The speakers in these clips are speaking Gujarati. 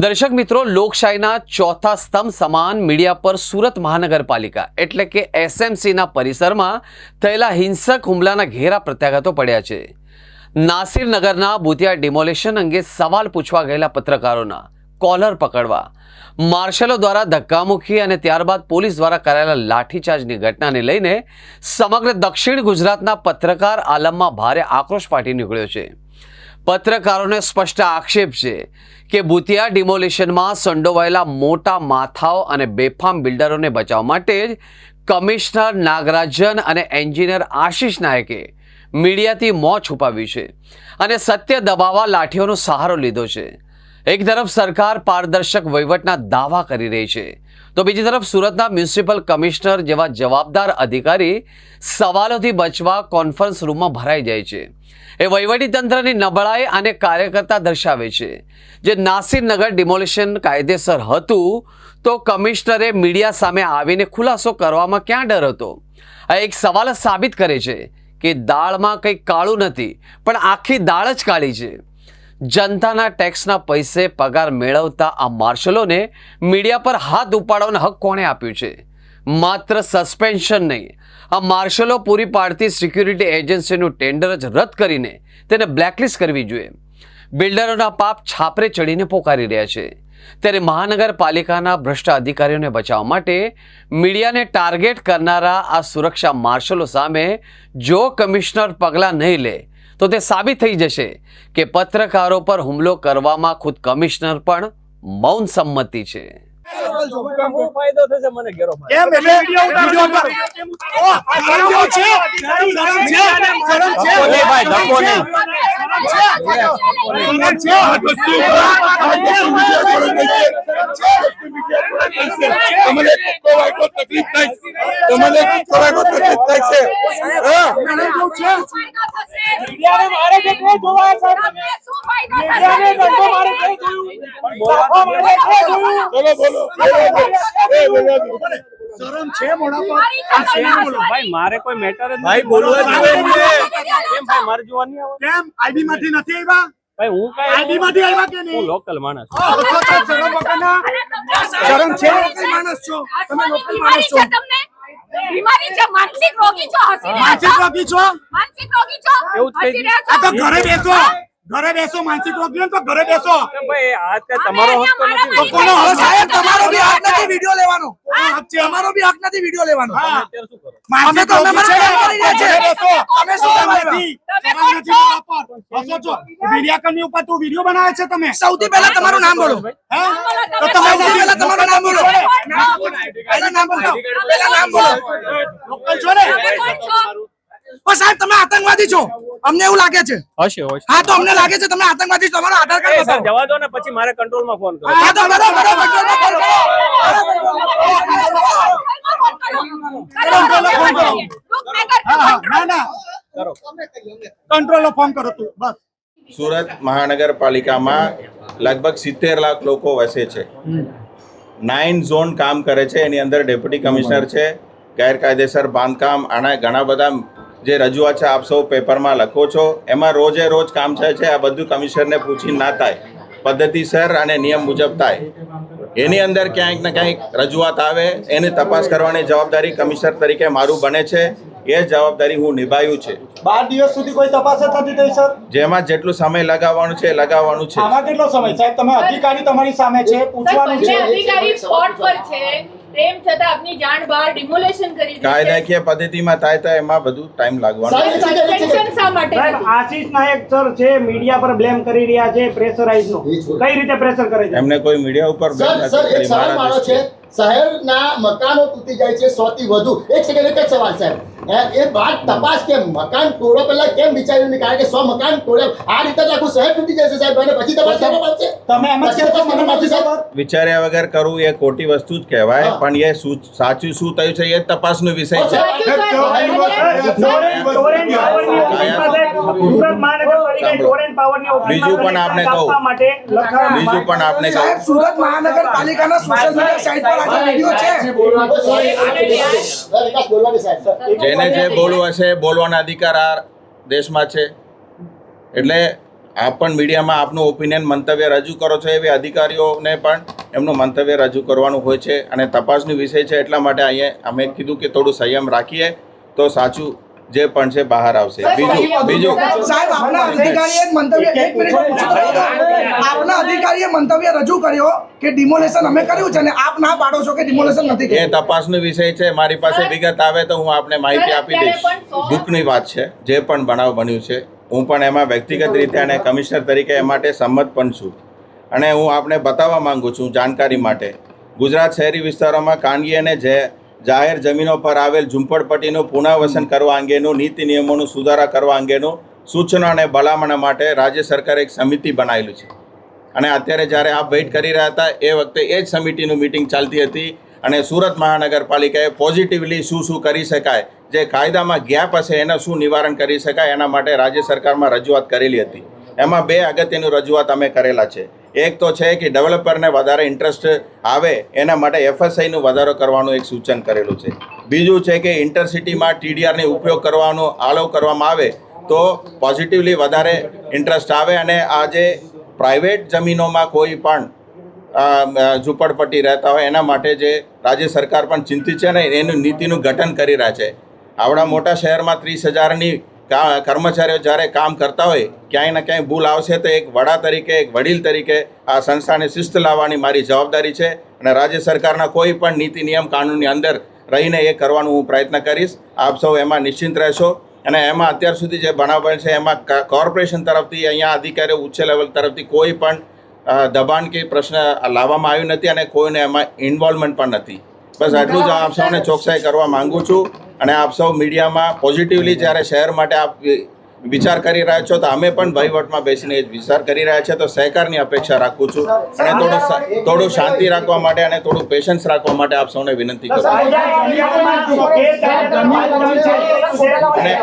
દર્શક મિત્રો, લોકશાહીના ચોથા સ્તંભ સમાન મીડિયા પર સુરત મહાનગરપાલિકા એટલે કે એસએમસીના પરિસરમાં થયેલા હિંસક હુમલાના ઘેરા પ્રત્યાઘાતો પડ્યા છે. નાસિરનગરના ભૂતિયા ડિમોલેશન અંગે સવાલ પૂછવા ગયેલા પત્રકારોના કોલર પકડવા, માર્શલો દ્વારા ધક્કામુક્કી અને ત્યારબાદ પોલીસ દ્વારા કરાયેલા લાઠીચાર્જની ઘટનાને લઈને સમગ્ર દક્ષિણ ગુજરાતના પત્રકાર આલમમાં ભારે આક્રોશ ફાટી નીકળ્યો છે. પત્રકારોને સ્પષ્ટ આક્ષેપ છે કે ભૂતિયા ડિમોલિશનમાં સંડોવાયેલા મોટા માથાઓ અને બેફામ બિલ્ડરોને બચાવવા માટે જ કમિશનર નાગરાજન અને એન્જિનિયર આશિષ નાયકે મીડિયાથી મોં છુપાવ્યું છે અને સત્ય દબાવવા લાઠીઓનો સહારો લીધો છે. એક તરફ સરકાર પારદર્શક વહીવટના દાવા કરી રહી છે, તો બીજી તરફ સુરતના મ્યુનિસિપલ કમિશનર જેવા જવાબદાર અધિકારી સવાલોથી બચવા કોન્ફરન્સ રૂમમાં ભરાઈ જાય છે. એ વહીવટી તંત્રની નબળાઈ અને કાર્યકર્તા દર્શાવે છે. જે નાસિરનગર ડિમોલિશન કાયદેસર હતું તો કમિશનરે મીડિયા સામે આવીને ખુલાસો કરવામાં ક્યાં ડર હતો? આ એક સવાલ સાબિત કરે છે કે દાળમાં કંઈ કાળું નથી, પણ આખી દાળ જ કાળી છે. જનતાના ટેક્સના પૈસે પગાર મેળવતા આ માર્શલોને મીડિયા પર હાથ ઉપાડવાનો હક કોણે આપ્યું છે? માત્ર સસ્પેન્શન નહીં, આ માર્શલો પૂરી પાડતી સિક્યુરિટી એજન્સીનું ટેન્ડર જ રદ કરીને તેને બ્લેકલિસ્ટ કરવી જોઈએ. બિલ્ડરોના પાપ છાપરે ચડીને પોકારી રહ્યા છે, ત્યારે મહાનગરપાલિકાના ભ્રષ્ટ અધિકારીઓને બચાવવા માટે મીડિયાને ટાર્ગેટ કરનારા આ સુરક્ષા માર્શલો સામે જો કમિશનર પગલાં નહીં લે તો તે સાબિત થઈ જશે કે પત્રકારો પર હુમલો કરવામાં ખુદ કમિશનર પણ મૌન સંમતિ છે. શરમ છે મોડા પર બોલો ભાઈ, મારે કોઈ મેટર જ ભાઈ બોલવા જોઈએ કેમ ભાઈ? મારે જોવા નહીં આવે કેમ આઈડી માંથી નથી આવ્યા? ભાઈ, હું કઈ આઈડી માંથી આવ્યા કે હું નહીં? લોકલ માણસ છું. શરમ વગરના શરમ છે? લોકલ માણસ છો તમે? લોકલ માણસ છો? બીમારી છે, માનસિક રોગી છો, હસી રહ્યા માનસિક છો, રોગી છો? માનસિક રોગી છો, એવું જ હસી કહી રહ્યા આ છો. તો ઘરે બેસો, ઘરે બેસો. માનસિક રોગી હોય તો ઘરે બેસો. કેમ ભાઈ, આ તે તમારો હક તો નથી. તો કોનો હક? સાહેબ તમારો બી હક નથી વિડિયો લેવાનો. હક છે. અમારો બી હક નથી વિડિયો લેવાનો. હા. અત્યારે શું કરો? માનસિક અમે તો રોગી છે. અમારા કામ કરી રહ્યા છીએ. ઘરે બેસો. તમે શું કામ શરમ આવ્યા? નથી. તમે શરમ કોણ નથી છો? બોલવા પર. હસો છો. વિડિયાકરની ઉપર તું વિડિયો બનાવે છે તમે? સૌથી પહેલા તમારું નામ બોલો. હે? તો તમે તમે સૌથી પહેલા તમારું નામ બોલો. પહેલા નામ બોલો. પહેલા નામ બોલો. લોકલ છો ને? તમે કોણ છો? ઓ સાહેબ, તમે આતંકવાદી છો, અમને એવું લાગે છે. હશે હશે. હા, તો અમને લાગે છે તમે આતંકવાદી છો. તમારો આધાર એ કાર્ડ સર, બતાવો. જવા દો ને, પછી મારે કંટ્રોલમાં ફોન કરો. હા, તો કરો, કરો, ના ના કરો. કંટ્રોલ ફોન કરો તું બસ. સુરત મહાનગરપાલિકામાં લગભગ 70 લાખ લોકો વસે છે. 9 ઝોન કામ કરે છે. એની અંદર ડેપ્યુટી કમિશનર છે. ગેરકાયદેસર બાંધકામ આના ઘણા બધા જે રજૂઆત છે આપ સૌ પેપરમાં લખો છો, એમાં રોજે રોજ કામ થાય છે. આ બધું કમિશનરને પૂછીને ના થાય, પદ્ધતિસર અને નિયમ મુજબ થાય. એની અંદર ક્યાંક ને ક્યાંક રજૂઆત આવે એની તપાસ કરવાની જવાબદારી કમિશનર તરીકે મારું બને છે. એ જવાબદારી હું નિભાવ્યું છે. 12 દિવસ સુધી કોઈ તપાસ જ નથી થઈ સર. જેમાં જેટલું સમય લગાવવાનું છે એ લગાવવાનું છે. આમાં કેટલો સમય સાહેબ? તમે અધિકારી તમારી સામે છે, પૂછવાનું છે. અધિકારી સ્પોટ પર છે, તેમ છતાં આપની જાણ બહાર ડિમોલેશન કરી દીધી છે. કાયદાકીય પદ્ધતિમાં થાય તો એમાં બધું ટાઈમ લાગવાનો છે. સસ્પેન્શન શા માટે સાહેબ, નથી? આશિષ નાયક સર છે, મીડિયા પર બ્લેમ કરી રહ્યા છે, પ્રેશરાઇઝ નો. કઈ રીતે પ્રેશર કરે છે? એમને કોઈ મીડિયા ઉપર બેન સર નથી એક કરી સવાલ મારા મારો છે. દૃષ્ટિએ. શહેરના મકાનો તૂટી જાય છે 100 થી વધુ. એક સેકન્ડ, એક જ સવાલ સાહેબ. એ બાદ તપાસ કેમ? મકાન તોડવા પહેલા કેમ વિચાર્યું નહીં? કારણ કે 100 મકાન તોડ્યા આ રીતે તો આખું શહેર તૂટી જશે સાહેબ, અને પછી તપાસ કરવા પડશે. તમે એમ જ કહેશો મને નથી ખબર? વિચાર્યા વગર કરવું એ ખોટી વસ્તુ જ કહેવાય, પણ એ સાચું શું થયું છે એ તપાસનો વિષય છે. બીજું પણ આપને કહું. સાહેબ, સુરત મહાનગરપાલિકાના સોશિયલ મીડિયા સાઇટ પર આજે વિડિયો છે. વિકાસ બોલવાની સાહેબ. જેને જે બોલવું હશે બોલવાના અધિકાર આ દેશમાં છે. એટલે આપ પણ મીડિયામાં આપનું ઓપિનિયન મંતવ્ય રજૂ કરો છો એવી અધિકારીઓને પણ એમનું મંતવ્ય રજૂ કરવાનું હોય છે અને તપાસનો વિષય છે એટલા માટે અહીંયા અમે કીધું કે થોડું સંયમ રાખીએ તો સાચું જે પણ છે બહાર આવશે. બીજું સાહેબ આપના અધિકારીએ એક મંતવ્ય એક મિનિટ પૂછું તો આપના અધિકારીએ મંતવ્ય રજૂ કર્યો કે ડિમોલેશન અમે કર્યું છે અને આપ ના પાડો છો કે ડિમોલેશન નથી એ કર્યું. તપાસનો વિષય છે. મારી પાસે વિગત આવે તો હું આપને માહિતી આપી દઈશ. દુઃખની વાત છે જે પણ બનાવ બન્યું છે. હું પણ એમાં વ્યક્તિગત રીતે અને કમિશનર તરીકે એ માટે સંમત પણ છું અને હું આપને બતાવવા માંગુ છું જાણકારી માટે. ગુજરાત શહેરી વિસ્તારોમાં ખાનગી અને જાહેર જમીનો પર આવેલ ઝૂંપડપટ્ટીનું પુનઃવસન કરવા અંગેનું નીતિ નિયમોનું સુધારા કરવા અંગેનું સૂચના અને ભલામણ માટે રાજ્ય સરકારે એક સમિતિ બનાવેલી છે અને અત્યારે જ્યારે આપ વેઇટ કરી રહ્યા હતા એ વખતે એ જ સમિતિનું મિટિંગ ચાલતી હતી અને સુરત મહાનગરપાલિકાએ પોઝિટિવલી શું કરી શકાય, જે કાયદામાં ગેપ હશે એનું શું નિવારણ કરી શકાય એના માટે રાજ્ય સરકારમાં રજૂઆત કરેલી હતી. એમાં બે અગત્યની રજૂઆત અમે કરેલા છે. એક તો છે કે ડેવલપરને વધારે ઇન્ટરેસ્ટ આવે એના માટે FSIનું વધારો કરવાનું એક સૂચન કરેલું છે. બીજું છે કે ઇન્ટરસિટીમાં TDRનો ઉપયોગ કરવાનો આલોવ કરવામાં આવે તો પોઝિટિવલી વધારે ઇન્ટરેસ્ટ આવે અને આજે પ્રાઇવેટ જમીનોમાં કોઈ પણ ઝૂંપડપટ્ટી રહેતા હોય એના માટે જે રાજ્ય સરકાર પણ ચિંતિત છે ને એનું નીતિનું ગઠન કરી રહ્યા છે. આવડા મોટા શહેરમાં 30,000ની કર્મચારીઓ જ્યારે કામ કરતા હોય ક્યાંય ને ક્યાંય ભૂલ આવશે તો એક વડા તરીકે એક વડીલ તરીકે આ સંસ્થાને શિસ્ત લાવવાની મારી જવાબદારી છે અને રાજ્ય સરકારના કોઈ પણ નીતિ નિયમ કાનૂનની અંદર રહીને એ કરવાનું હું પ્રયત્ન કરીશ. આપ સૌ એમાં નિશ્ચિંત રહેશો અને એમાં અત્યાર સુધી જે બનાવ બન્યો છે એમાં કોર્પોરેશન તરફથી અહીંયા અધિકારીઓ ઉચ્ચ લેવલ તરફથી કોઈ પણ દબાણ કે પ્રશ્ન લાવવામાં આવ્યું નથી અને કોઈને એમાં ઇન્વોલ્વમેન્ટ પણ નથી. બસ આટલું જ આપ સૌને ચોકસાઈ કરવા માંગુ છું અને આપ સૌ મીડિયામાં પોઝિટિવલી જ્યારે શહેર માટે આપ વિચાર કરી રહ્યા છો તો અમે પણ વહીવટમાં બેસીને વિચાર કરી રહ્યા છે તો સહકારની અપેક્ષા રાખું છું અને થોડું શાંતિ રાખવા માટે અને થોડું પેશન્સ રાખવા માટે આપ સૌને વિનંતી કરું અને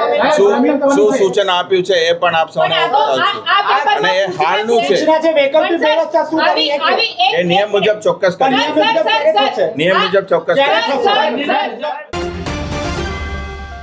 શું સૂચના આપ્યું છે એ પણ આપ સૌને હું બતાવું છું અને એ હાલનું છે એ નિયમ મુજબ ચોક્કસ કરી સર, સર, સર, સર. નિયમ મુજબ ચોક્કસ કરી સર, સર, સર.